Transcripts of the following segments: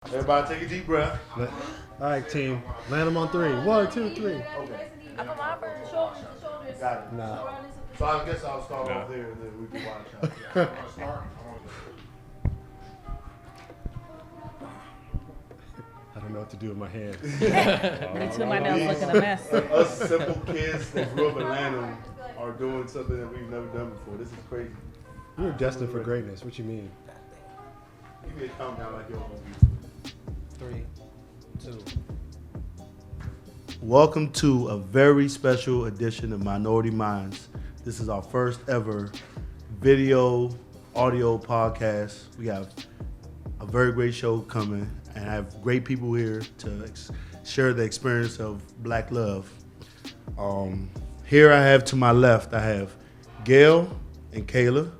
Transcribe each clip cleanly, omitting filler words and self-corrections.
Everybody take a deep breath. All right, team. Land them on 3. 1, 2, 3. Okay. I put my first shoulders. Got it. Nah. So I guess I'll start off there and then we can watch out. I don't know what to do with my hands. Me too, my nails looking a mess. Us simple kids that grew up in Atlanta are doing something that we've never done before. This is crazy. We were destined for greatness. What you mean? Give me a countdown like yours. 3, 2. Welcome to a very special edition of Minority Minds. This is our first ever video, audio podcast. We have a very great show coming, and I have great people here to share the experience of Black love. Here I have to my left, I have Gail and Kayla.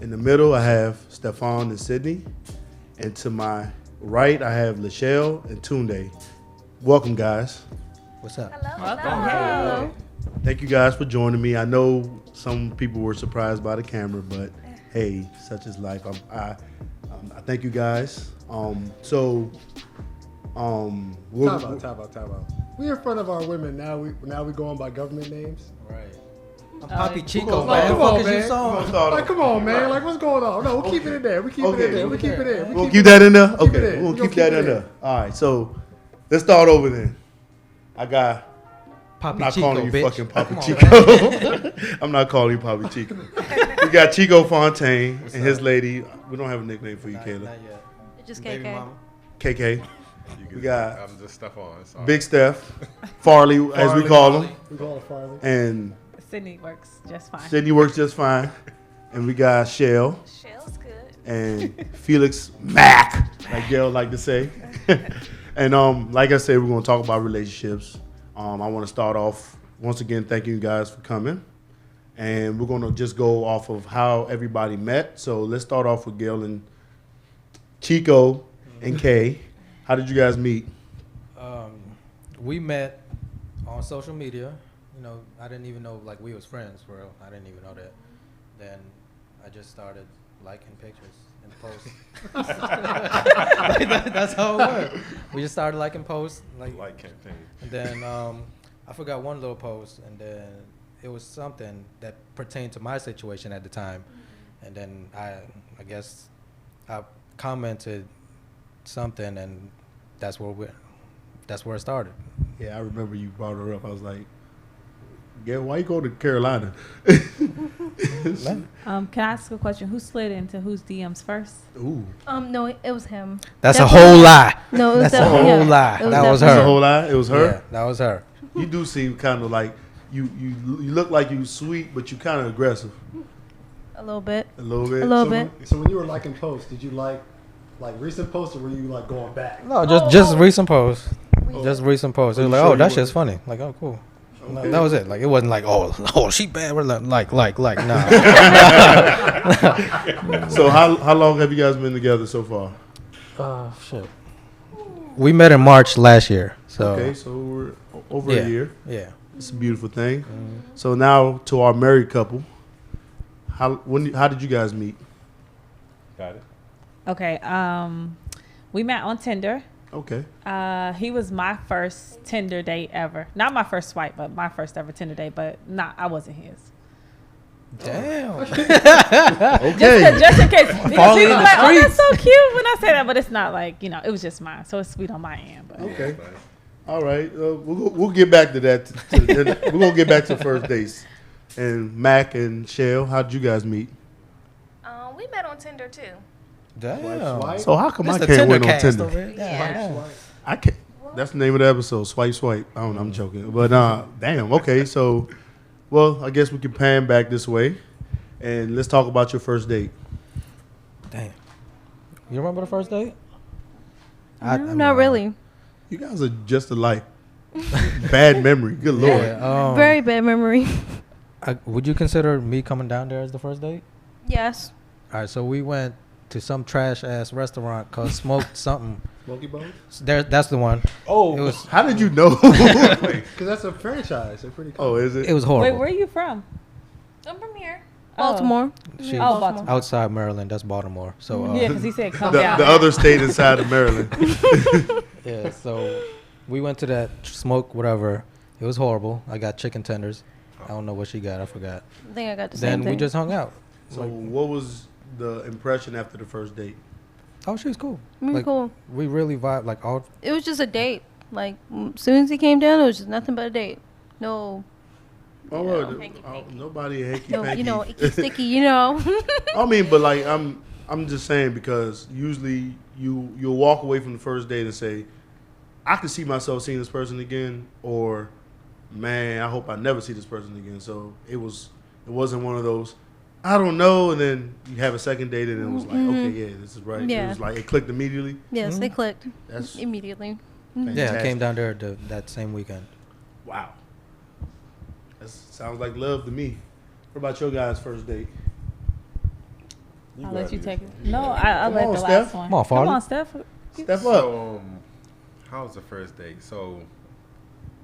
In the middle, I have Stefan and Sydney. And to my right, I have Lachelle and Tunde. Welcome, guys. What's up? Welcome. Thank you guys for joining me. I know some people were surprised by the camera, but hey, such is life. I thank you guys. Time out. We in front of our women now. We going by government names. Right. I'm Poppy yeah. Chico, Come man. on, What the fuck man. is you song? Like, come on, man. Like, what's going on? No, we're keeping it there. We keep it in there. We keep it in. We'll keep that in there? Keep it Okay, in. we'll We gonna keep that keep in it there. All right, so let's start over then. I'm Poppy not Chico, calling you bitch. fucking Poppy Come on, Chico. man. I'm not calling you Poppy Chico. We got Chico Fontaine and his lady. We don't have a nickname for you, Kayla. Not yet. Just Baby KK. mama. KK. We got I'm just Stefan. It's all Big Steph, Farley, as we call him, We call it Farley. and Sydney works just fine. Sydney works just fine. And we got Shell Shell's good. and Felix Mack, like Gail like to say. And like I said, we're gonna talk about relationships. I want to start off once again thanking you guys for coming, and we're gonna just go off of how everybody met. So let's start off with Gail and Chico and Kay. How did you guys meet? We met on social media. You know, I didn't even know like we was friends for real. I didn't even know that. Then I just started liking pictures and posts. That's how it worked. We just started liking posts, like campaign. and then I forgot one little post, and then it was something that pertained to my situation at the time, and then I guess I commented something, and that's where it started. Yeah, I remember you brought her up. I was like, Gail, why you go to Carolina? Can I ask a question? Who slid into whose DMs first? Ooh, No, it was him. That's a Definitely- whole lie. No, it was That's a definitely whole him. lie. It That was that's a her. whole lie. It was her. Yeah, that was her. You do seem kind of like you look like you sweet, but you kind of aggressive A little bit. a little bit. A little So- bit. So when you were liking posts, did you like recent posts or were you like going back? No, just recent posts. We- Just recent posts. It was you like, sure oh, you that were- shit's funny. Like, oh, cool. No, Okay. that was it. Like, it wasn't like, oh, she bad. We're like, nah. So how long have you guys been together so far? Shit. We met in March last year. So, Okay, so we're over yeah, a year. yeah. It's a beautiful thing. So now to our married couple. How did you guys meet? Got it. Okay. We met on Tinder. Okay. He was my first Tinder date ever. Not my first swipe, but my first ever Tinder date. But I wasn't his. Damn. Okay. Just in case. Because Falling people in the like, oh, that's streets. so cute when I say that, but it's not like, it was just mine. So it's sweet on my end. But Okay. All right. We'll get back to that. We're gonna get back to first dates. And Mac and Shell, how did you guys meet? We met on Tinder too. Damn. Swipe. So how come This I the can't Tinder win on cast Tinder? over here. Yeah. Swipe. I can't. That's the name of the episode. Swipe. I don't know. I'm joking. But damn. Okay. So, well, I guess we can pan back this way, and let's talk about your first date. Damn. You remember the first date? Not really. You guys are just alike. Bad memory. Good lord. Yeah, Very bad memory. would you consider me coming down there as the first date? Yes. All right, so we went to some trash ass restaurant called Smoked something. Smoky Bones? That's the one. Oh, It was- how did you know? Because that's a franchise. They're pretty cool. Oh, is it? It was horrible. wait, where are you from? I'm from here. Baltimore. She's Oh, Baltimore. outside Maryland. That's Baltimore. So Yeah, because he said come The down. other state inside of Maryland. yeah. So we went to that smoke whatever. It was horrible. I got chicken tenders. I don't know what she got. I forgot. I think I got the same Then thing. we just hung out. So what was the impression after the first date? Oh, she was cool. Really cool. We really vibe like all. It was just a date. Like, as soon as he came down, it was just nothing but a date. No, Oh, You well, know, nobody hanky no, panky. you know, icky sticky, you know. I mean, but like I'm just saying because usually you'll walk away from the first date and say, I can see myself seeing this person again, or man, I hope I never see this person again. So it wasn't one of those, I don't know, and then you have a second date and it was like, okay, yeah, this is right. Yeah. It was like it clicked immediately. Yes, they clicked That's immediately. Yeah, I fantastic. came down there that same weekend. Wow. That sounds like love to me. What about your guys' first date? I'll let you take it. No, I'll Come let on, the Steph. last one. Come on, Farley. Come on, Steph. Step up. So, how was the first date? So,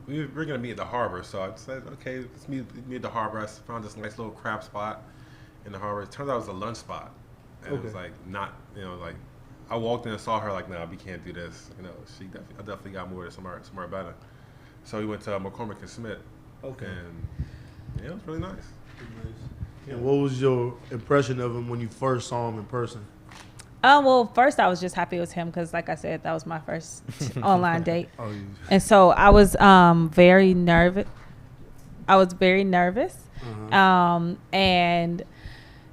we're gonna meet at the harbor. So I said, okay, let's meet at the harbor. I found this nice little crab spot in the harbor. It turns out it was a lunch spot, and it was Okay. like not, like I walked in and saw her like, nah, we can't do this. I definitely got more to somewhere better. So we went to McCormick and Smith. Okay. And yeah, it was really nice. And what was your impression of him when you first saw him in person? Well, first I was just happy it was him because, like I said, that was my first online date. Oh, you. And so I was very nervous. I was very nervous. And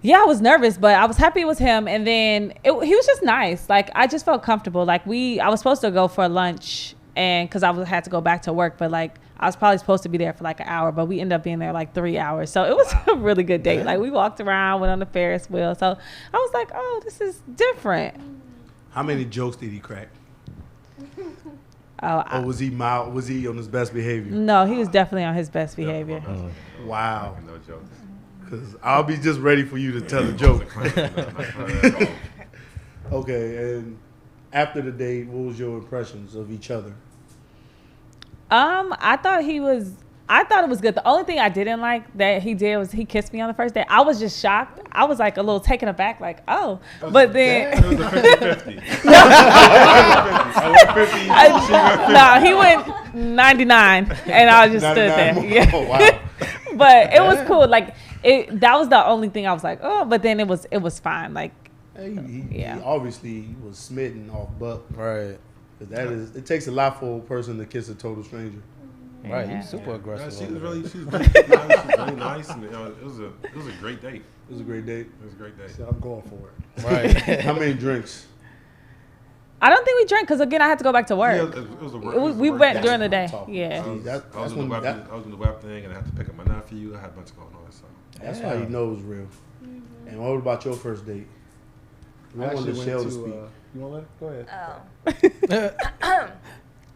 yeah, I was nervous, but I was happy it was him. And then he was just nice. Like, I just felt comfortable. Like, I was supposed to go for lunch and because had to go back to work, but like I was probably supposed to be there for like an hour, but we ended up being there like 3 hours. So it was a really good date. Like, we walked around, went on the Ferris wheel. So I was like, oh, this is different. How many jokes did he crack? Oh, Or was he mild? Was he on his best behavior? no, he was definitely on his best behavior. Wow. No jokes. Because I'll be just ready for you to tell a joke. No. Okay, and after the date, what was your impressions of each other? I thought it was good. The only thing I didn't like that he did was he kissed me on the first day. I was just shocked. I was like a little taken aback, like, oh. But then It was a 50-50. I went 50. no, he went 99 and I just stood there. 99 Yeah. Oh, wow. But it was cool. Like, that was the only thing I was like, oh, but then it was fine. Like, He Yeah. obviously was smitten off Buck. Right. 'Cause it takes a lot for a person to kiss a total stranger. Right. Yeah. He's super Yeah, aggressive. she over was there. really, she was really nice, and it was a great date. It was a great date. It was a great date. So I'm going for it. Right. How many drinks? I don't think we drank because, again, I had to go back to Yeah, work. it was a work. we went date. during the day. Talk. Yeah. See, I that's was when doing the web thing, and I had to pick up my nephew. I had a bunch going on. So that's how you know it was real. And what about your first date? We I wanted actually Shell went to to. speak. You want to go ahead?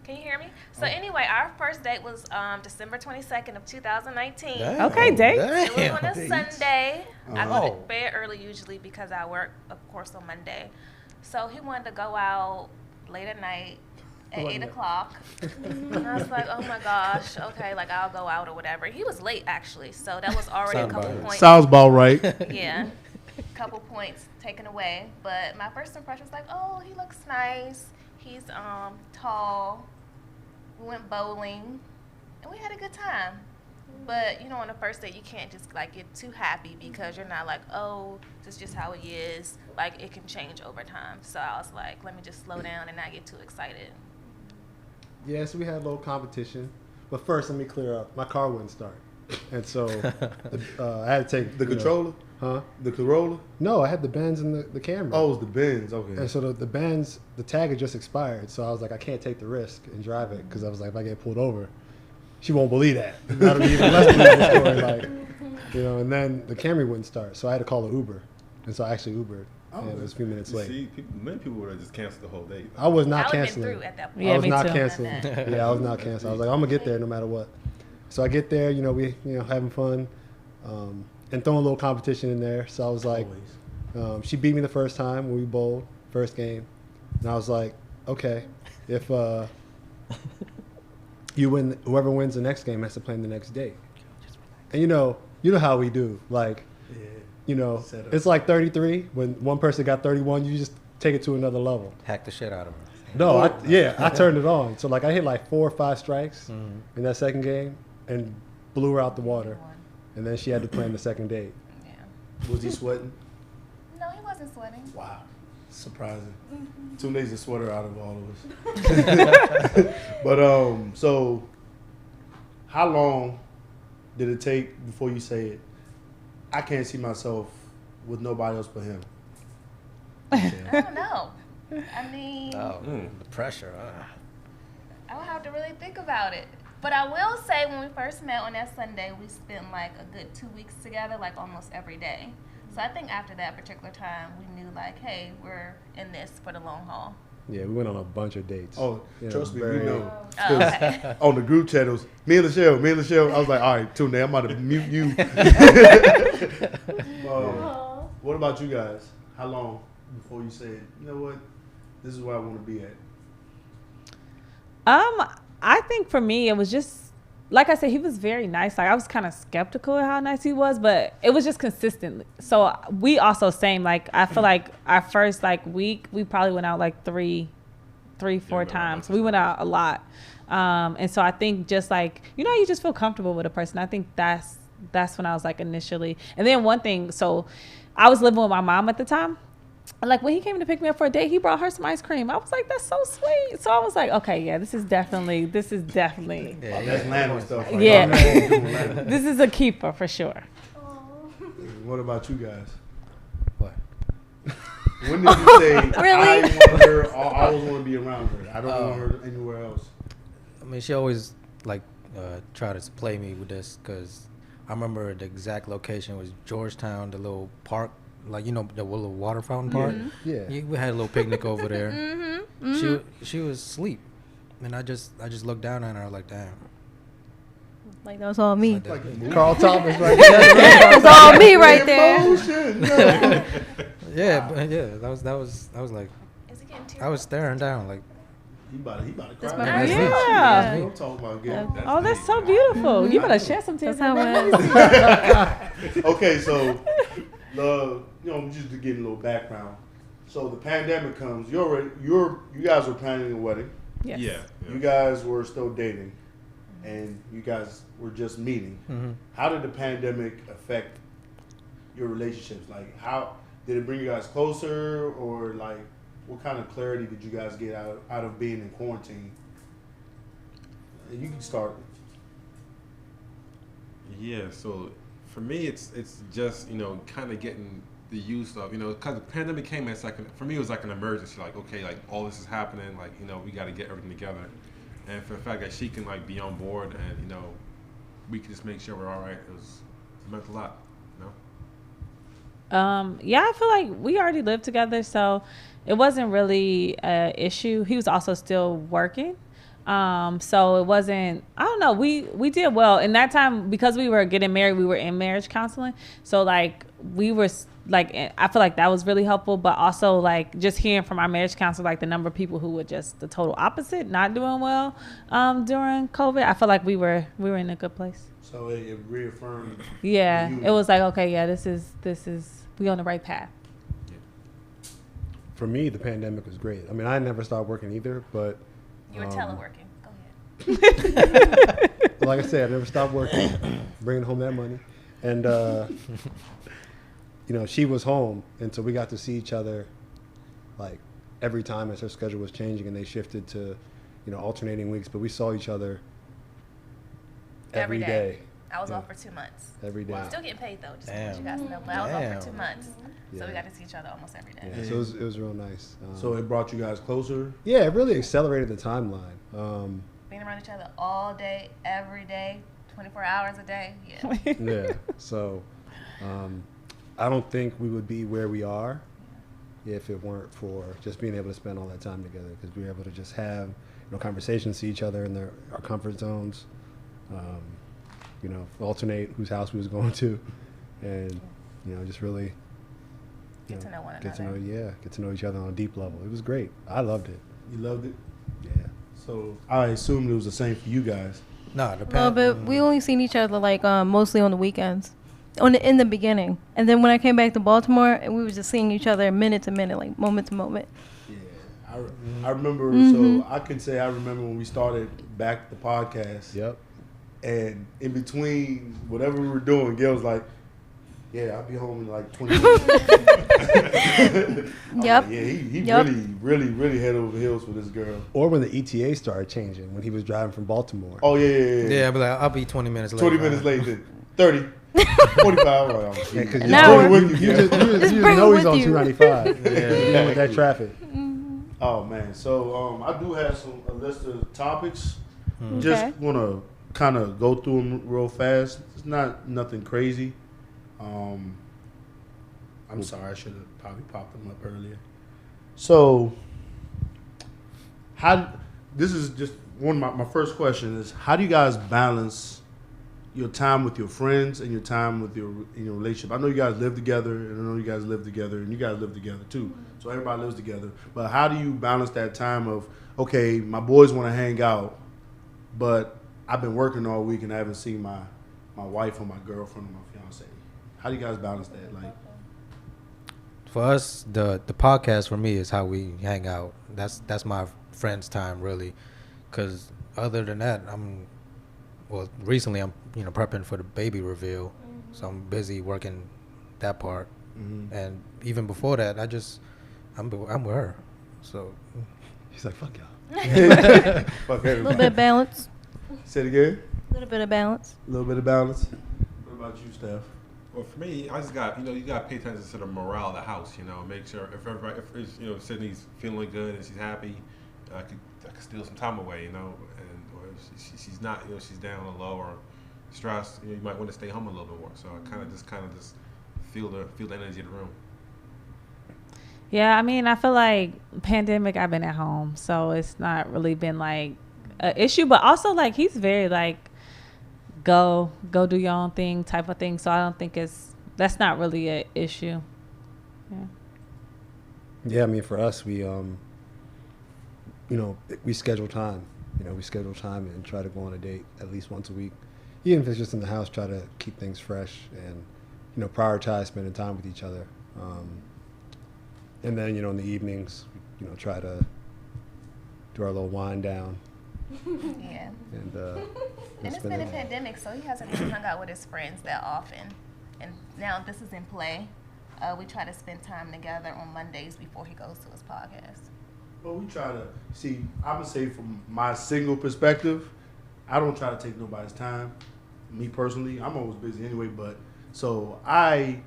Can you hear me? So anyway, our first date was December 22nd of 2019. Damn. Okay, date. It was on a Dates. Sunday. I go Oh. to bed early usually because I work, of course, on Monday. So he wanted to go out late at night at 8 o'clock. And I was like, oh my gosh, okay, like I'll go out or whatever. He was late actually, so that was already Sound a couple about right. points. Sounds about right. Yeah, couple points taken away. But my first impression was like, oh, he looks nice. He's tall. We went bowling, and we had a good time. But you know, on the first date, you can't just like get too happy because you're not like, oh, this is just how it is. Like, it can change over time. So I was like, let me just slow down and not get too excited. Yeah, so we had a little competition. But first, let me clear up. My car wouldn't start. And so I had to take The controller? Huh? The Corolla? No, I had the Benz and the camera. Oh, it was the Benz. Okay. And so the Benz, the tag had just expired. So I was like, I can't take the risk and drive it because I was like, if I get pulled over, she won't believe that. That'll be even less believable story. Like, and then the Camry wouldn't start. So I had to call an Uber. And so I actually Ubered. And it was a few minutes you late. see, many people would have just canceled the whole date. I was I not would have been canceling. through at that point. Yeah, I was me not too. canceling. Yeah, I was not canceling. I was like, I'm gonna get there no matter what. So I get there, we having fun, and throwing a little competition in there. So I was like, Always. she beat me the first time when we bowled, first game, and I was like, okay, if you win, whoever wins the next game has to plan the next day. And you know how we do. Like, Yeah. you know, Set up. it's like 33. When one person got 31, you just take it to another level. Hack the shit out of her. No, I turned it on. So like I hit like 4 or 5 strikes in that second game and blew her out the water. And then she had to plan the second date. Yeah. Was he sweating? No, he wasn't sweating. Wow, surprising. 2 days to sweat her out of all of us. But so how long did it take before you said, I can't see myself with nobody else but him? I don't know. I mean, Oh, the pressure. I would have to really think about it. But I will say, when we first met on that Sunday, we spent like a good 2 weeks together, like almost every day. So I think after that particular time, we knew like, hey, we're in this for the long haul. Yeah, we went on a bunch of dates. Oh, Yeah, trust me, we very- know. Oh, okay. On the group chat, it was me and Lachelle. I was like, all right, tune in. I'm about to mute you. What about you guys? How long before you said, you know what, this is where I want to be at? I think for me, it was just, like I said, he was very nice. Like I was kind of skeptical of how nice he was, but it was just consistent. So we also same, like I feel like our first like week, we probably went out like three, 4 times. We went out a lot. And so I think just like, you know, you just feel comfortable with a person. I think that's when I was like initially. And then one thing, so I was living with my mom at the time. Like when he came to pick me up for a date, he brought her some ice cream. I was like, that's so sweet. So I was like, okay, yeah, this is definitely, That's landing stuff. Right? Yeah. Landon. this is a keeper for sure. What about you guys? What? When did you say, Really? I want her, or I always want to be around her? I don't want her anywhere else. I mean, she always like try to play me with this because I remember the exact location was Georgetown, the little park, like you know the little water fountain park. Yeah. We had a little picnic over there. She was asleep, and I just looked down at her like, damn. Like that was all me. Like that. Carl Thomas right there. That was all me right there. Yeah, but yeah, that was like Is it getting too I was staring down like. He about to That's cry. what That's I me. Yeah. I'm talking about again. Oh, that's so beautiful. You better share some That's tears. how it was. Okay, so just to get a little background. So the pandemic comes. You guys were planning a wedding. Yes. Yeah. You guys were still dating, and you guys were just meeting. How did the pandemic affect your relationships? Like, how did it bring you guys closer, or like, what kind of clarity did you guys get out of being in quarantine? You can start. Yeah, so for me, it's just kind of getting the use of because the pandemic came as like for me it was like an emergency. Like okay, like all this is happening. Like we got to get everything together, and for the fact that she can like be on board and we can just make sure we're all right. It meant a lot. Yeah, I feel like we already lived together, so it wasn't really an issue. He was also still working. So it wasn't, I don't know, we did well. In that time, because we were getting married, we were in marriage counseling. So like we were like, I feel like that was really helpful, but also like just hearing from our marriage counselor, like the number of people who were just the total opposite, not doing well during COVID. I feel like we were in a good place. So it reaffirmed. Yeah, the it was like, okay, yeah, this is we on the right path. For me, the pandemic was great. I mean, I never stopped working either, but You were teleworking. Go ahead. like I said, I never stopped working, bringing home that money. And, she was home, and so we got to see each other, like, every time as her schedule was changing, and they shifted to, alternating weeks. But we saw each other every day. I was Yeah. off for 2 months. Every day. Still getting paid though, just to Damn. let you guys know. But I was off for 2 Damn. months, so Yeah. we got to see each other almost every day. Yeah, so it was real nice. So it brought you guys closer. yeah, it really accelerated the timeline. Being around each other all day, every day, 24 hours a day. Yeah. Yeah. So I don't think we would be where we are if it weren't for just being able to spend all that time together, because we were able to just have conversations, see each other in our comfort zones, alternate whose house we was going to, and just really Get to know one get another. get to know each other on a deep level. It was great. I loved it. You loved it. Yeah. So I assumed it was the same for you guys. No, the No, but we only seen each other like mostly on the weekends. in the beginning, and then when I came back to Baltimore, and we were just seeing each other minute to minute, like moment to moment. Yeah, I remember. So I can say I remember when we started back the podcast. Yep. And in between whatever we were doing, Gail was like, "Yeah, I'll be home in like 20 minutes." Yep. Like, yeah, he Yep. really head over heels for this girl. Or when the ETA started changing, when he was driving from Baltimore. Oh yeah. Yeah, but like, I'll be 20 minutes late. 20 minutes late, then 30, 45. Oh, Yeah, because An hour. you just Just you bring know it he's with on you. 295. Yeah, With that traffic. Oh man, so I do have a list of topics. Okay. Just want to kind of go through them real fast. It's not nothing crazy. I'm sorry, I should have probably popped them up earlier. So, this is just one of my first question is, how do you guys balance your time with your friends and your time with in your relationship? I know you guys live together, and I know you guys live together, and you guys live together too. So everybody lives together. But how do you balance that time of, okay, my boys want to hang out, but I've been working all week and I haven't seen my wife or my girlfriend or my fiance. How do you guys balance that? Like, For us, the podcast for me is how we hang out. That's my friends' time really, because other than that, recently I'm prepping for the baby reveal, so I'm busy working that part, and even before that, I'm with her, so He's like, fuck y'all. fuck A little everybody. bit of balance. Say it again. A little bit of balance. A little bit of balance. What about you, Steph? Well, for me, I just got you got to pay attention to the morale of the house. Make sure if everybody, if Sydney's feeling good and she's happy, I could steal some time away. Or if she's not, she's down or low or stressed. You might want to stay home a little bit more. So I kind of just feel the energy of the room. Yeah, I mean, I feel like pandemic, I've been at home, so it's not really been like an issue. But also, like, he's very like go do your own thing type of thing. So I don't think that's not really an issue. Yeah. Yeah, I mean, for us, we we schedule time. We schedule time and try to go on a date at least once a week. Even if it's just in the house, try to keep things fresh and, prioritize spending time with each other. And then, in the evenings, try to do our little wind down. Yeah. And And it's been a pandemic, so he hasn't even hung out with his friends that often. And now this is in play. We try to spend time together on Mondays before he goes to his podcast. Well, we try to see. I would say from my single perspective, I don't try to take nobody's time. Me personally, I'm always busy anyway. But so I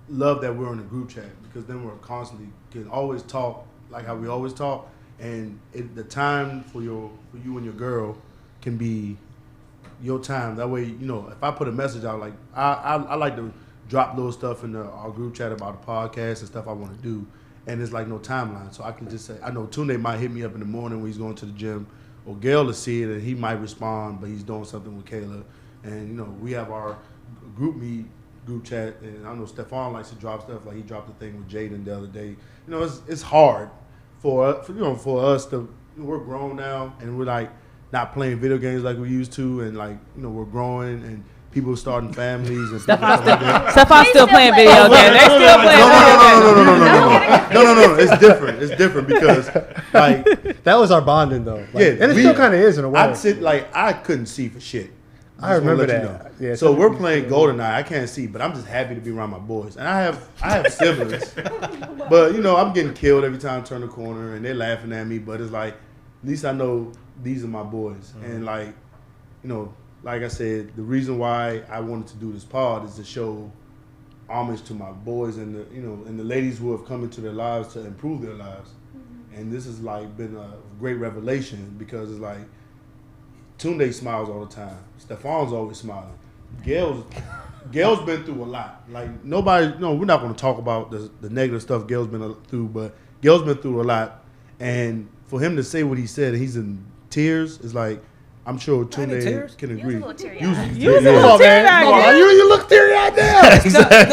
love that we're in a group chat because then we're constantly can always talk like how we always talk, and the time for you and your girl can be your time. That way, if I put a message out, like I like to drop little stuff in our group chat about the podcast and stuff I want to do, and it's like no timeline. So I can just say, I know Tunde might hit me up in the morning when he's going to the gym, or Gail will see it and he might respond, but he's doing something with Kayla. And we have our group chat, and I know Stephon likes to drop stuff. Like he dropped the thing with Jaden the other day. It's hard for us to, we're grown now and we're like not playing video games like we used to, and like we're growing and people starting families and stuff like that. Stephan's still playing video games. They still playing video games. No. It's different because like that was our bonding though. yeah, and it still kind of is in a way. I'd sit like I couldn't see for shit. I Just wanna remember let you that. know. Yeah, so some we're people playing still- GoldenEye. I can't see, but I'm just happy to be around my boys. And I have siblings, but I'm getting killed every time I turn the corner, and they're laughing at me. But it's like, at least I know these are my boys, and like, like I said, the reason why I wanted to do this pod is to show homage to my boys and the ladies who have come into their lives to improve their lives. And this has like been a great revelation because it's like Tunde smiles all the time. Stephon's always smiling. Gail's been through a lot. Like nobody, we're not going to talk about the negative stuff Gail's been through, but Gail's been through a lot. And for him to say what he said, he's in tears, is like, I'm sure Tunde can agree. You was a little teary-eyed. You was a Yeah. little teary-eyed, Come on, yeah. you look teary-eyed now.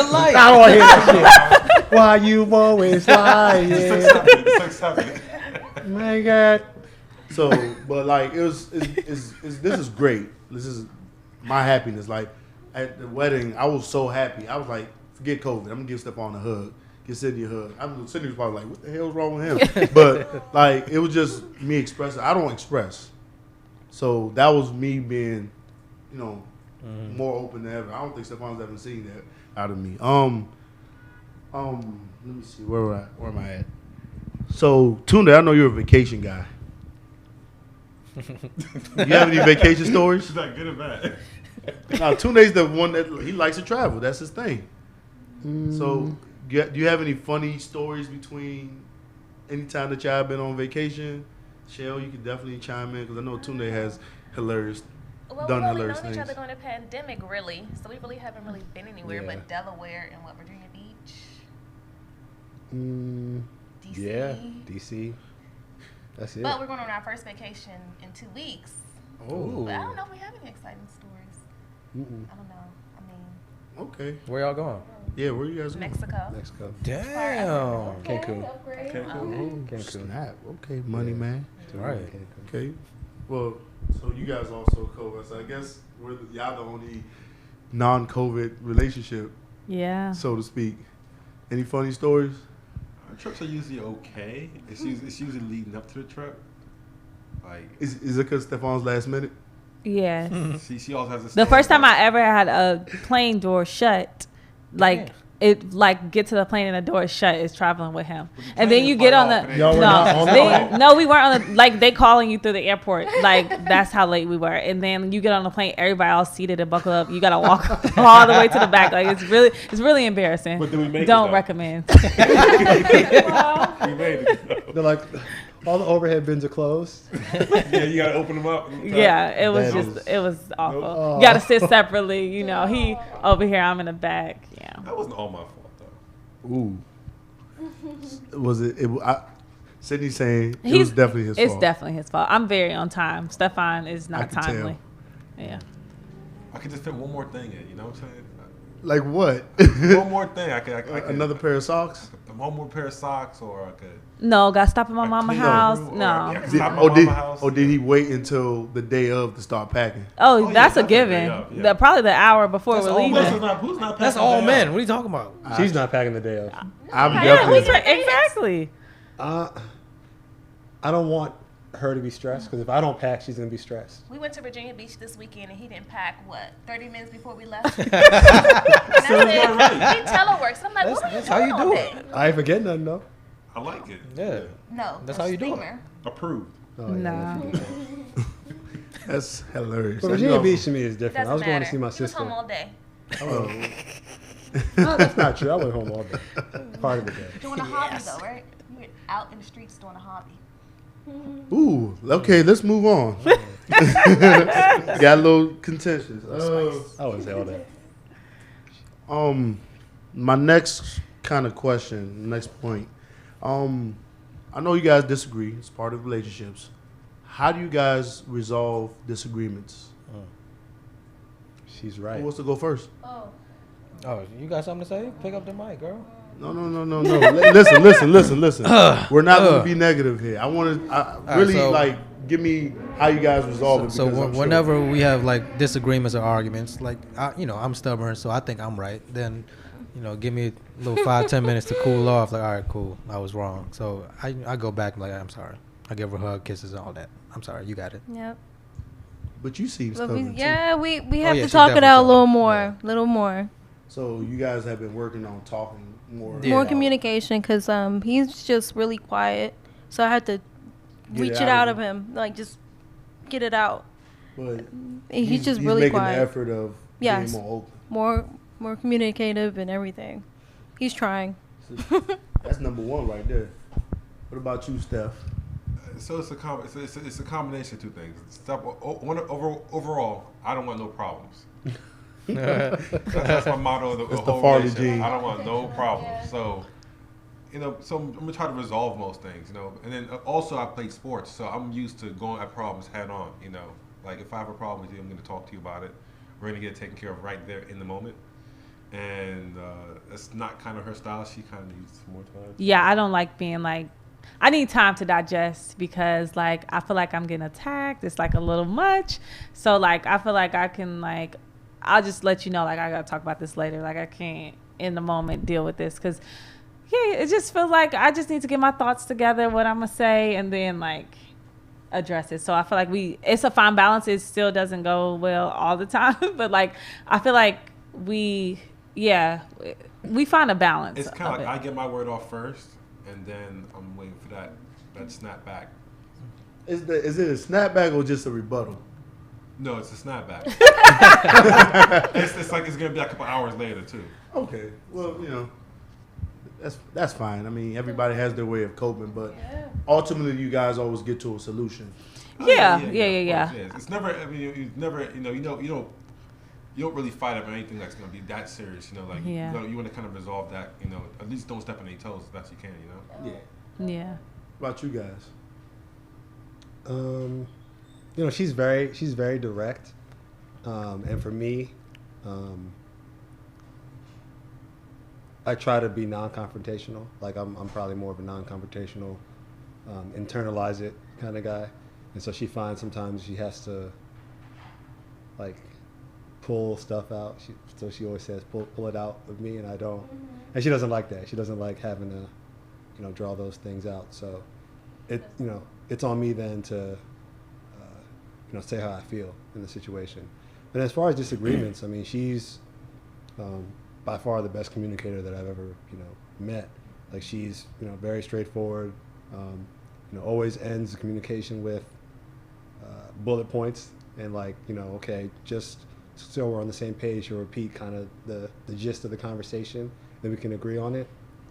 the light. I don't want to hear that shit. Why you always lying? My God. So, but like this is great. This is my happiness. Like at the wedding, I was so happy. I was like, forget COVID. I'm gonna give Stephon a hug. Give Sydney a hug. Sydney was probably like, what the hell's wrong with him? But like, it was just me expressing. I don't express, so that was me being, more open than ever. I don't think Stephon's ever seen that out of me. Let me see where am I at? So Tunde, I know you're a vacation guy. You have any vacation stories? Is that good or bad? Now Tunde's the one that he likes to travel. That's his thing. So do you have any funny stories between any time that y'all been on vacation? Shell, you can definitely chime in because I know Tunde has hilarious. Well, done we've only hilarious known each things. other during the pandemic, really. So we really haven't really been anywhere Yeah. but Delaware and Virginia Beach, DC. Yeah, DC. That's it. But we're going on our first vacation in 2 weeks. Oh. But I don't know if we have any exciting stories. Mm-mm. I don't know. I mean, Okay. Where y'all going? Yeah, where you guys going? Mexico. Mexico. Damn. Cancun. Oh, snap. Okay, money man. Right. Okay. Well, so you guys also COVID. So I guess y'all the only non-COVID relationship, Yeah. so to speak. Any funny stories? Our trips are usually okay. It's usually leading up to the trip. Like Is it because Stephon's last minute? Yes. she always has a The first time stand-up. I ever had a plane door shut, like it like get to the plane and the door is shut is traveling with him. And then you get on the Y'all were not on the plane? no, we weren't on the like they calling you through the airport. Like that's how late we were. And then you get on the plane, everybody all seated and buckled up. You gotta walk all the way to the back. Like it's really embarrassing. But then we make it, Don't though. recommend. We made it. They're like, all the overhead bins are closed. Yeah, you gotta open them up. Yeah, it was That just it was awful. Oh. You gotta sit separately, he over here, I'm in the back. Yeah. That wasn't all my fault though. Ooh. Was it? Sydney's saying it was definitely his It's fault. definitely his fault. I'm very on time. Stephon is I not can timely. tell. Yeah. I could just fit one more thing in. You know what I'm saying? Like what? One more thing. I could Another pair of socks? one more pair of socks, or I could. No, got to stop at my mama's clean house. room, or- No. yeah. Did, Stop at oh, did, mama's house. oh, did he wait until the day of to start packing? Oh, yeah, that's a definitely given. day of, yeah. Probably the hour before That's we're all leaving. men. Who's not That's packing all day men. of? What are you talking about? She's not packing the day of. I'm Yeah, definitely. exactly. I don't want her to be stressed because if I don't pack, she's gonna be stressed. We went to Virginia Beach this weekend and he didn't pack, 30 minutes before we left? And I said, he teleworks. I'm like, what were you That's how doing you all do day? it. I ain't forget nothing though. I like it. Yeah. No. That's a how you do it. steamer. Approved. Oh, Nah. That's hilarious. But Virginia Beach to me is different. Doesn't I was going to matter. see my He was sister. home all day. No, that's not true. I went home all day. Part of the day. Doing a hobby though, right? You were out in the streets doing a hobby. Ooh, okay, let's move on. Got a little contentious. I wouldn't say all that. My next kind of question, next point. I know you guys disagree. It's part of relationships. How do you guys resolve disagreements? She's Who right. wants to go first? Oh. Oh, you got something to say? Pick up the mic, girl. No. Listen. We're not going to be negative here. I want to really so- give me how you guys resolve it. So because I'm sure- whenever we have like disagreements or arguments, like I'm stubborn, so I think I'm right. Then, give me a little 5-10 minutes to cool off. Like, all right, cool, I was wrong. So I go back and like, I'm sorry. I give her a hug, kisses, all that. I'm sorry, you got it. Yep. But you seem But stubborn too. we have yeah, to she's talk it definitely out a little stubborn. more, little more. So you guys have been working on talking more. Yeah. More communication because he's just really quiet. So I had to Get reach it out of him, like just get it out. But He's just he's really making quiet. the effort of Yes. being more open. More communicative and everything. He's trying. That's number one right there. What about you, Steph? So it's a combination of two things. Overall, I don't want no problems. That's my motto of the That's the whole Farley relationship. gene. I don't want no problems. So, so I'm gonna try to resolve most things, And then also I play sports, so I'm used to going at problems head on, Like if I have a problem with you, I'm gonna talk to you about it. We're gonna get it taken care of right there in the moment. And it's not kind of her style. She kind of needs more time. Yeah, I don't like being like, I need time to digest because like I feel like I'm getting attacked. It's like a little much. So like I feel like I I'll just let you know, like, I gotta talk about this later. Like, I can't in the moment deal with this, because yeah, it just feels like I just need to get my thoughts together, what I'm gonna say, and then like address it. So I feel like it's a fine balance. It still doesn't go well all the time, but like I feel like we find a balance. It's kind of like it. I get my word off first, and then I'm waiting for that snap back. Is it a snapback or just a rebuttal? No, it's a snapback. it's like it's gonna be like a couple hours later too. Okay, well, you know, that's fine. I mean, everybody has their way of coping, but ultimately, you guys always get to a solution. Yeah. Of course, It's never. I mean, you never. You don't really fight over anything that's gonna be that serious. You know, like you want to kind of resolve that. You know, at least don't step on any toes if best you can. You know. Yeah. Yeah. What about you guys? You know, she's very direct, and for me, I try to be non-confrontational. Like I'm probably more of a non-confrontational, internalize it kind of guy, and so she finds sometimes she has to like pull stuff out. So she always says pull it out of me, and I don't, and she doesn't like that. She doesn't like having to, you know, draw those things out. So it's on me then to say how I feel in the situation. And as far as disagreements, I mean, she's by far the best communicator that I've ever, met. Like she's, very straightforward, always ends the communication with bullet points and like, okay, just so we're on the same page, she'll repeat kind of the gist of the conversation, then we can agree on it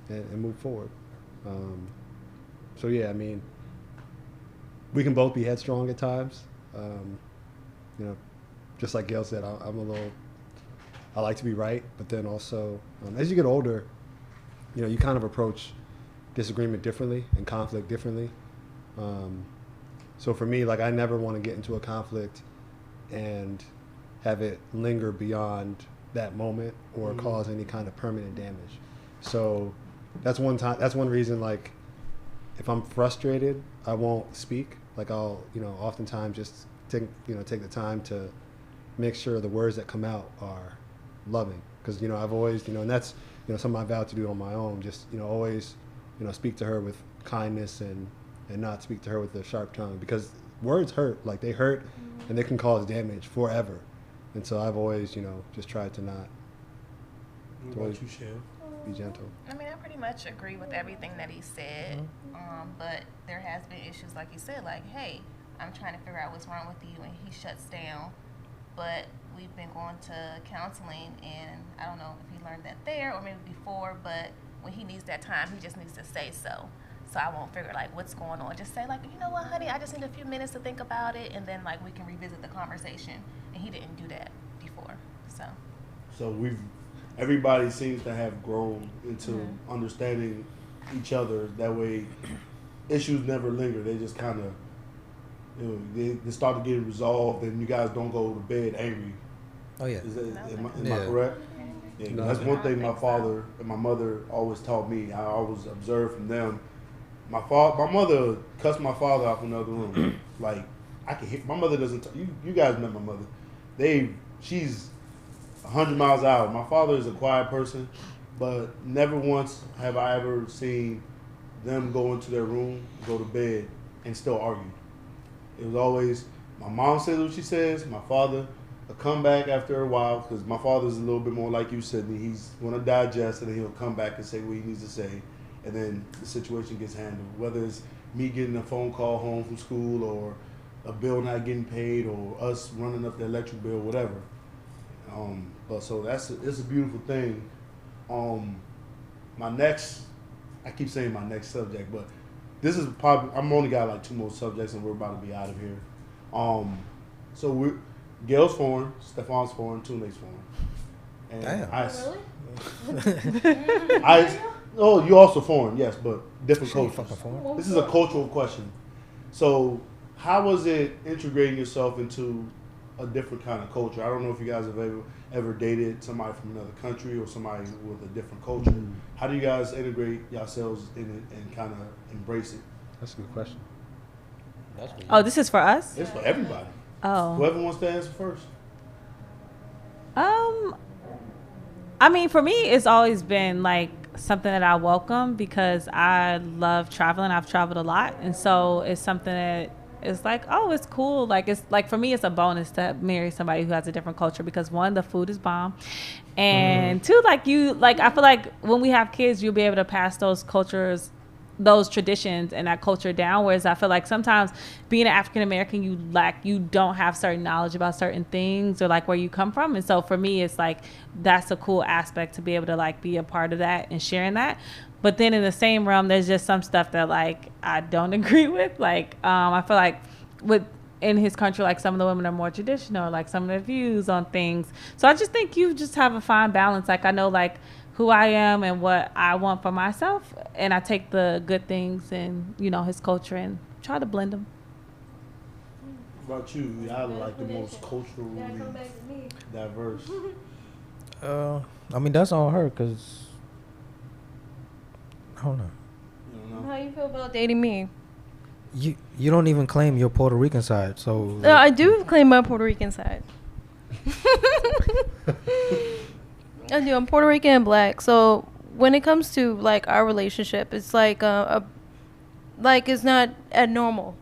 and move forward. So yeah, I mean, we can both be headstrong at times. Just like Gail said, I like to be right, but then also, as you get older, you kind of approach disagreement differently and conflict differently. So for me, like I never want to get into a conflict and have it linger beyond that moment or cause any kind of permanent damage. So that's one reason, like, if I'm frustrated, I won't speak. Like I'll, oftentimes just take the time to make sure the words that come out are loving. Because, I've always, and that's, something I vowed to do on my own. Just, always, speak to her with kindness and not speak to her with a sharp tongue. Because words hurt. Like they hurt and they can cause damage forever. And so I've always, just tried to not. What about you, Shell? Be gentle. I mean, I pretty much agree with everything that he said, but there has been issues, like you said, like, hey, I'm trying to figure out what's wrong with you, and he shuts down. But we've been going to counseling, and I don't know if he learned that there or maybe before, but when he needs that time, he just needs to say so. So I won't figure, like, what's going on. Just say, like, you know what, honey, I just need a few minutes to think about it, and then, like, we can revisit the conversation. And he didn't do that before, so. So everybody seems to have grown into understanding each other. That way, issues never linger. They just kind of, they start to get resolved, and you guys don't go to bed angry. Oh yeah. Am I correct? Yeah, that's one thing my father and my mother always taught me. I always observed from them. My mother cussed my father out from another room. Like I can hear. My mother doesn't. You guys met my mother. She's 100 miles an hour. My father is a quiet person, but never once have I ever seen them go into their room, go to bed, and still argue. It was always my mom says what she says. My father will come back after a while because my father's a little bit more like you, Sydney. He's going to digest and then he'll come back and say what he needs to say, and then the situation gets handled. Whether it's me getting a phone call home from school or a bill not getting paid or us running up the electric bill, whatever. But so it's a beautiful thing. I keep saying my next subject, but this is probably, I'm only got like 2 more subjects and we're about to be out of here. So Gail's foreign, Stefan's foreign, Tune's foreign. And Really? You also foreign, yes, but different Fucking cultures. foreign. This is a cultural question. So how was it integrating yourself into a different kind of culture? I don't know if you guys have ever dated somebody from another country or somebody with a different culture. How do you guys integrate yourselves in it and kind of embrace it? That's a good question. That's what Oh, this is for us? It's for everybody. Oh. Whoever wants to answer first. I mean, for me, it's always been like something that I welcome because I love traveling. I've traveled a lot, and so it's something that is like, oh, it's cool. Like it's like for me, it's a bonus to marry somebody who has a different culture because one, the food is bomb, and two, like I feel like when we have kids, you'll be able to pass those cultures, those traditions and that culture down. Whereas I feel like sometimes being an African American, you don't have certain knowledge about certain things or like where you come from. And so for me, it's like, that's a cool aspect to be able to like be a part of that and sharing that. But then in the same realm, there's just some stuff that like I don't agree with. Like I feel like in his country, like some of the women are more traditional, like some of their views on things. So I just think you just have a fine balance. Like I know like who I am and what I want for myself, and I take the good things and his culture and try to blend them. What about you? Y'all like the most culturally diverse. I mean, that's on her, because I don't know. You don't know? How you feel about dating me? You don't even claim your Puerto Rican side, so No, I do claim my Puerto Rican side. I do. I'm Puerto Rican and black. So when it comes to like our relationship, it's like like it's not abnormal.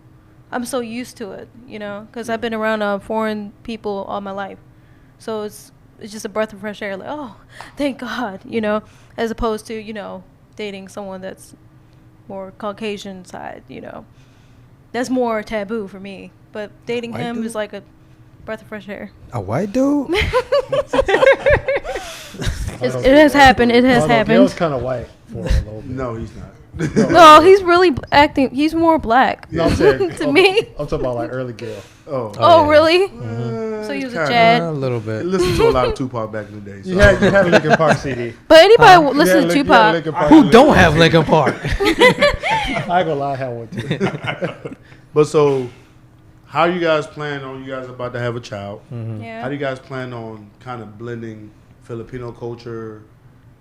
I'm so used to it, because I've been around foreign people all my life. So it's just a breath of fresh air. Like, oh, thank God, as opposed to dating someone that's more Caucasian side, That's more taboo for me. But dating White him dude? is like a breath of fresh air. a white dude. It has happened. It has happened. Gail's kind of white for a little bit. No, he's not. No, he's really acting. He's more black. No, I'm saying, To me. I'm talking about like early Gail. Oh, Oh, yeah. really? So So he was a Chad. A little bit. Listened to a lot of Tupac back in the day. So. You had a Linkin Park CD. But anybody Huh? listen to You had a Tupac. Linkin Park Who CD. don't have Lincoln Park? I ain't gonna lie, I had one too. But so, how you guys plan on? You guys about to have a child. How Yeah. do you guys plan on kind of blending Filipino culture,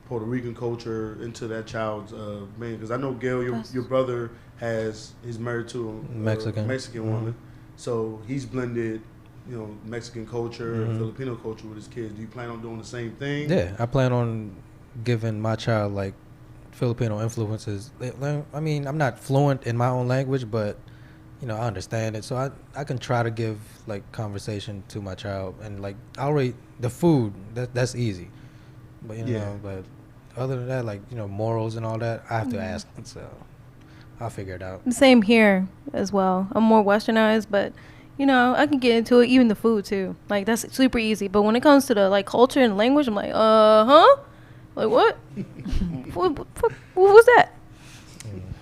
Puerto Rican culture into that child's man? Because I know Gail, your brother he's married to a Mexican woman, so he's blended, Mexican culture, Filipino culture with his kids. Do you plan on doing the same thing? Yeah, I plan on giving my child like Filipino influences. I mean, I'm not fluent in my own language, but I understand it, so I can try to give like conversation to my child, and like I'll rate the food. That's easy, but but other than that, like morals and all that, I have to ask them, so I'll figure it out. Same here as well. I'm more westernized, but I can get into it. Even the food too. Like that's super easy. But when it comes to the like culture and language, I'm like, like what? what was that?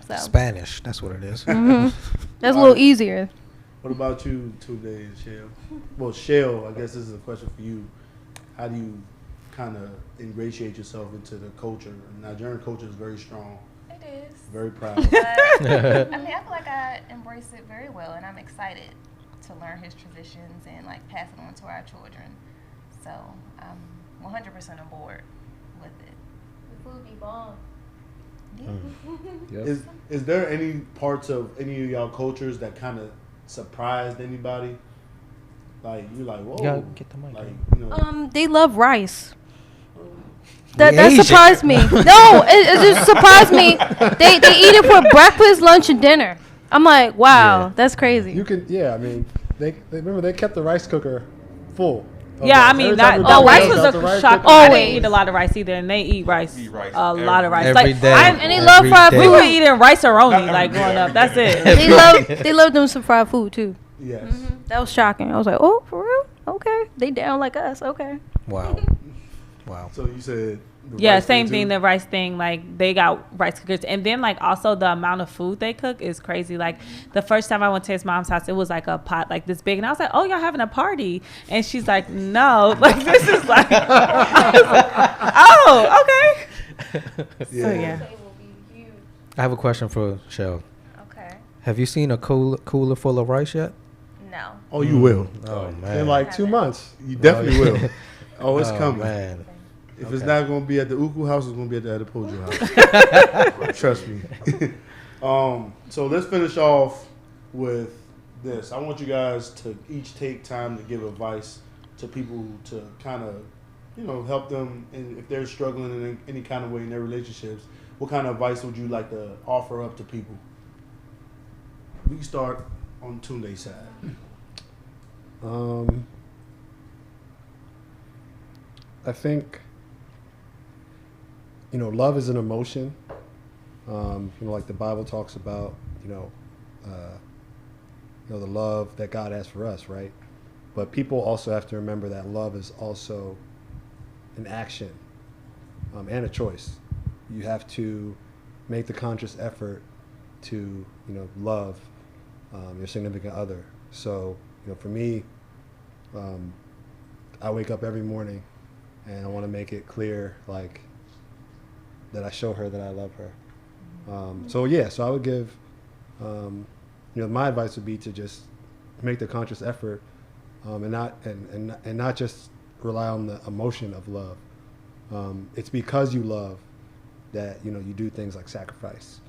So. Spanish, that's what it is. That's a little easier. What about you, Tunde and Shell? Well, Shell, I guess this is a question for you. How do you kind of ingratiate yourself into the culture? Nigerian culture is very strong. It is. Very proud. But, I feel like I embrace it very well, and I'm excited to learn his traditions and like pass it on to our children. So I'm 100% on board with it. The food be bomb. Yep. Is there any parts of any of y'all cultures that kind of surprised anybody? Like you're like, whoa, You gotta get the mic. like They love rice. We That Asian. surprised me. No, it just surprised me. They eat it for breakfast, lunch, and dinner. I'm like, wow, Yeah. that's crazy. You can, I mean, they remember they kept the rice cooker full. Yeah, I mean, Every time the we brought rice out was the a rice shock. cooker- I Always. didn't eat a lot of rice either, and they eat rice, Eat rice a lot of rice. every like, day. And they love Every fried day. we were food. eating rice-a-roni Not like every growing day, up. That's it. They love them some fried food too. yes. That was shocking. I was like, oh, for real? Okay, they down like us. Okay. Wow. Wow. So you said the Yeah, rice same too? thing. The rice thing, like they got rice cookers, and then like also the amount of food they cook is crazy. Like the first time I went to his mom's house, it was like a pot like this big, and I was like, "Oh, y'all having a party?" And she's like, "No, like this is like, I was like, oh, okay." Yeah. So yeah, I have a question for Shell. Okay. Have you seen a cooler full of rice yet? No. Oh, you will. Oh man. In like 2 months. You definitely will. Oh, it's Oh, coming. man. If it's Okay. not going to be at the Uku house, it's going to be at the Adepoju house. Trust me. So let's finish off with this. I want you guys to each take time to give advice to people to kind of help them if they're struggling in any kind of way in their relationships, what kind of advice would you like to offer up to people? We can start on Tunde's side. I think, love is an emotion. Like the Bible talks about, the love that God has for us, right? But people also have to remember that love is also an action and a choice. You have to make the conscious effort to, love your significant other. So, for me, I wake up every morning and I want to make it clear, like, that I show her that I love her. So I would give, my advice would be to just make the conscious effort, and not just rely on the emotion of love. It's because you love that you do things like sacrifice,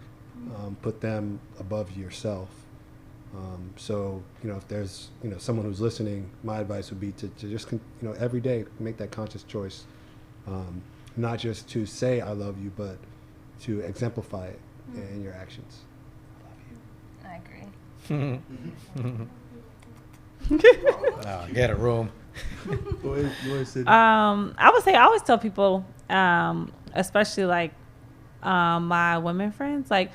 put them above yourself. So if there's someone who's listening, my advice would be to just every day make that conscious choice, not just to say I love you, but to exemplify it in your actions. I agree. Get a room. Go ahead, Sydney. I would say I always tell people, especially like my women friends, like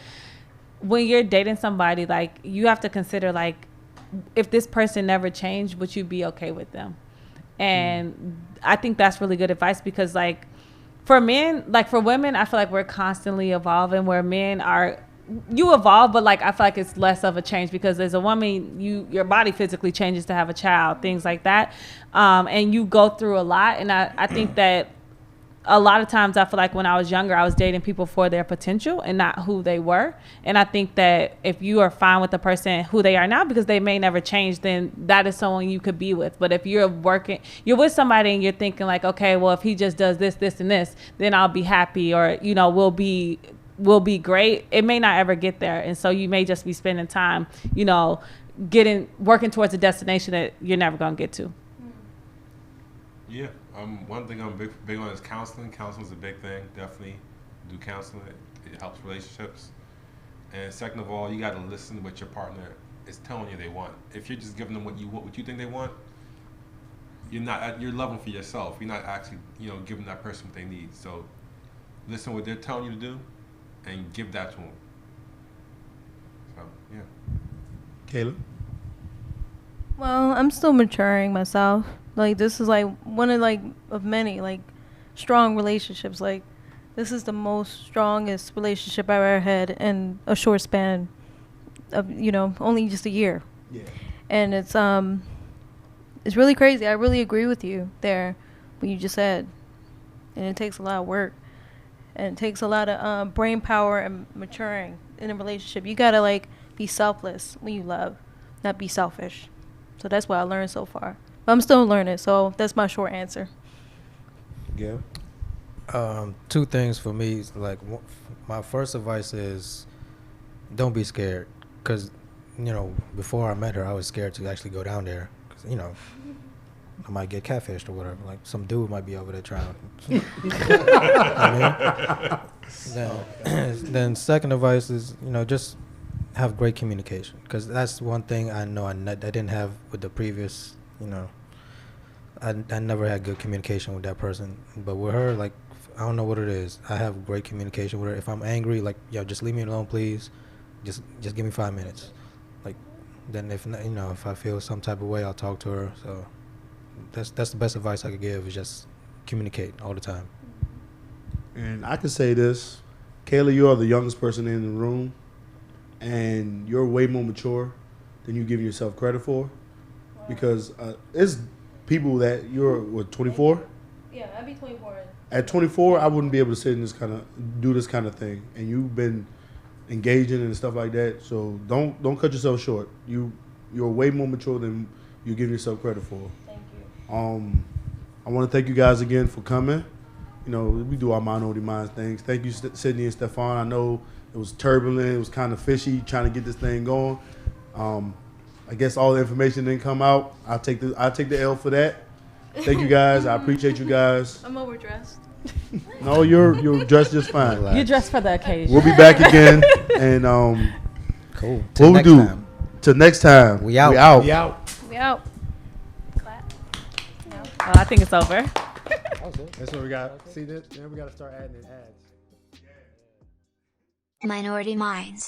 when you're dating somebody, like you have to consider like if this person never changed, would you be okay with them? And I think that's really good advice because like for men, like for women, I feel like we're constantly evolving where men are, you evolve, but like I feel like it's less of a change because as a woman, your body physically changes to have a child, things like that. And you go through a lot. And I think that a lot of times I feel like when I was younger, I was dating people for their potential and not who they were. And I think that if you are fine with the person who they are now because they may never change, then that is someone you could be with. But if you're with somebody and you're thinking like, okay, well, if he just does this, this, and this, then I'll be happy or, we'll be great. It may not ever get there. And so you may just be spending time, working towards a destination that you're never going to get to. Yeah. One thing I'm big on is counseling. Counseling is a big thing. Definitely do counseling. It helps relationships. And second of all, you got to listen to what your partner is telling you they want. If you're just giving them what you think they want, you're loving for yourself. You're not actually, giving that person what they need. So listen to what they're telling you to do and give that to them. So, yeah. Kayla? Well, I'm still maturing myself. Like this is like one of many like strong relationships. Like this is the most strongest relationship I've ever had in a short span of only just a year. Yeah. And it's really crazy. I really agree with you there, what you just said. And it takes a lot of work, and it takes a lot of brain power and maturing in a relationship. You gotta like be selfless when you love, not be selfish. So that's what I learned so far. But I'm still learning, so that's my short answer. Yeah. Two things for me. Like, my first advice is don't be scared. Because, before I met her, I was scared to actually go down there. Because, I might get catfished or whatever. Like, some dude might be over there trying. Then second advice is, just have great communication. Because that's one thing I know I didn't have with the previous, I never had good communication with that person. But with her, like, I don't know what it is. I have great communication with her. If I'm angry, like, just leave me alone, please. Just give me 5 minutes. Like, then if I feel some type of way, I'll talk to her. So that's the best advice I could give is just communicate all the time. And I can say this, Kayla, you are the youngest person in the room, and you're way more mature than you give yourself credit for. Because it's people that you're 24. Yeah, I'd be 24. At 24, I wouldn't be able to sit in do this kind of thing, and you've been engaging and stuff like that. So don't cut yourself short. You're way more mature than you give yourself credit for. Thank you. I want to thank you guys again for coming. We do our Minority Minds things. Thank you, Sydney and Stefan. I know it was turbulent. It was kind of fishy trying to get this thing going. I guess all the information didn't come out. I'll take the L for that. Thank you guys. I appreciate you guys. I'm overdressed. No, you're dressed just fine. You dressed for the occasion. We'll be back again, and Cool. what we do till next time. We out. We out. We out. We out. Clap. No. Oh, I think it's over. That's what we got. See this? Then we got to start adding in ads. Minority Minds.